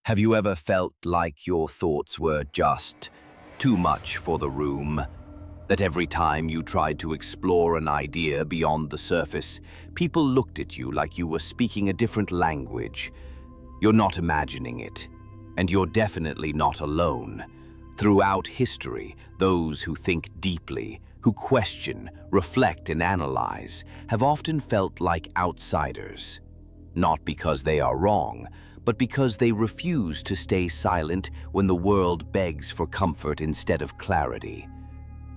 Have you ever felt like your thoughts were just too much for the room? That every time you tried to explore an idea beyond the surface, people looked at you like you were speaking a different language? You're not imagining it, and you're definitely not alone. Throughout history, those who think deeply, who question, reflect, and analyze, have often felt like outsiders. Not because they are wrong, but because they refuse to stay silent when the world begs for comfort instead of clarity.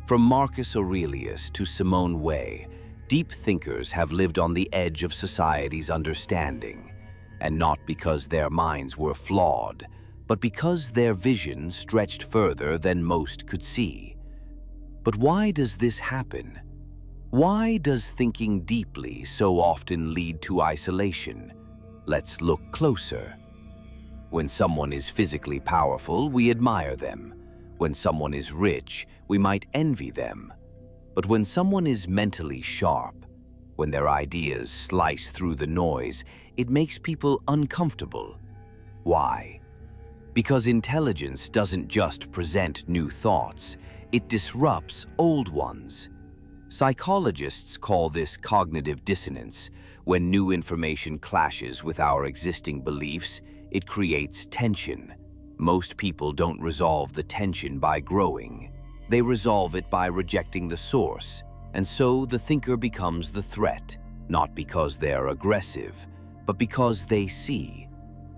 From Marcus Aurelius to Simone Weil, deep thinkers have lived on the edge of society's understanding, and not because their minds were flawed, but because their vision stretched further than most could see. But why does this happen? Why does thinking deeply so often lead to isolation? Let's look closer. When someone is physically powerful, we admire them. When someone is rich, we might envy them. But when someone is mentally sharp, when their ideas slice through the noise, it makes people uncomfortable. Why? Because intelligence doesn't just present new thoughts, it disrupts old ones. Psychologists call this cognitive dissonance. When new information clashes with our existing beliefs, it creates tension. Most people don't resolve the tension by growing. They resolve it by rejecting the source, and so the thinker becomes the threat, not because they're aggressive, but because they see.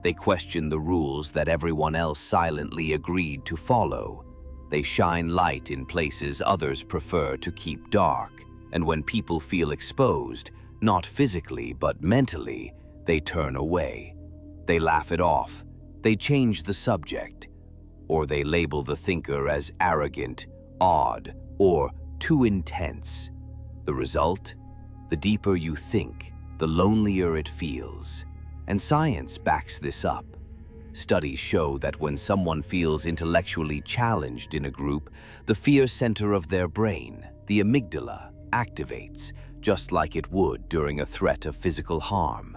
They question the rules that everyone else silently agreed to follow. They shine light in places others prefer to keep dark, and when people feel exposed, not physically but mentally, they turn away. They laugh it off, they change the subject, or they label the thinker as arrogant, odd, or too intense. The result? The deeper you think, the lonelier it feels. And science backs this up. Studies show that when someone feels intellectually challenged in a group, the fear center of their brain, the amygdala, activates, just like it would during a threat of physical harm.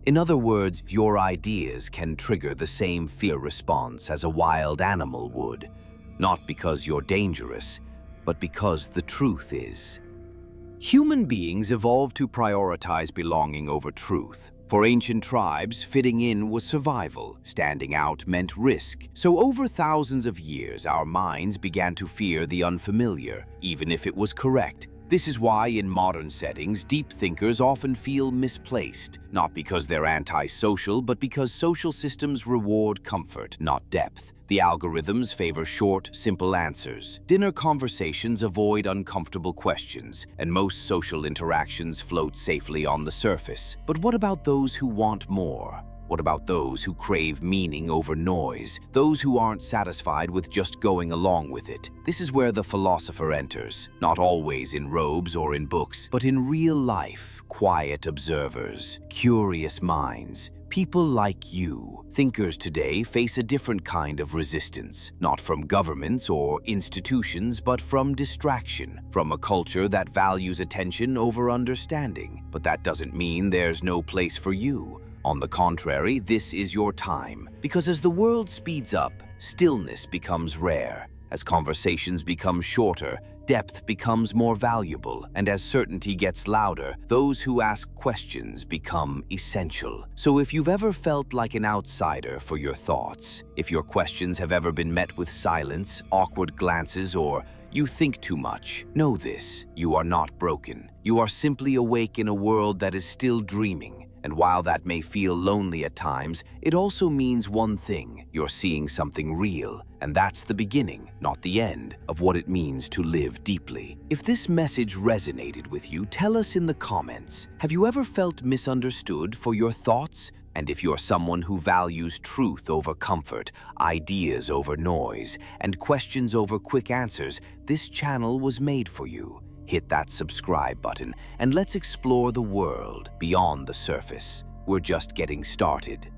In other words, your ideas can trigger the same fear response as a wild animal would, not because you're dangerous, but because the truth is. Human beings evolved to prioritize belonging over truth. For ancient tribes, fitting in was survival. Standing out meant risk. So over thousands of years, our minds began to fear the unfamiliar, even if it was correct. This is why in modern settings, deep thinkers often feel misplaced, not because they're antisocial, but because social systems reward comfort, not depth. The algorithms favor short, simple answers. Dinner conversations avoid uncomfortable questions, and most social interactions float safely on the surface. But what about those who want more? What about those who crave meaning over noise? Those who aren't satisfied with just going along with it? This is where the philosopher enters, not always in robes or in books, but in real life, quiet observers, curious minds. People like you, thinkers today, face a different kind of resistance, not from governments or institutions, but from distraction, from a culture that values attention over understanding. But that doesn't mean there's no place for you. On the contrary, this is your time, because as the world speeds up, stillness becomes rare. As conversations become shorter, depth becomes more valuable, and as certainty gets louder, those who ask questions become essential. So if you've ever felt like an outsider for your thoughts, if your questions have ever been met with silence, awkward glances, or you think too much, know this: you are not broken. You are simply awake in a world that is still dreaming. And while that may feel lonely at times, it also means one thing: you're seeing something real. And that's the beginning, not the end, of what it means to live deeply. If this message resonated with you, tell us in the comments. Have you ever felt misunderstood for your thoughts? And if you're someone who values truth over comfort, ideas over noise, and questions over quick answers, this channel was made for you. Hit that subscribe button and let's explore the world beyond the surface. We're just getting started.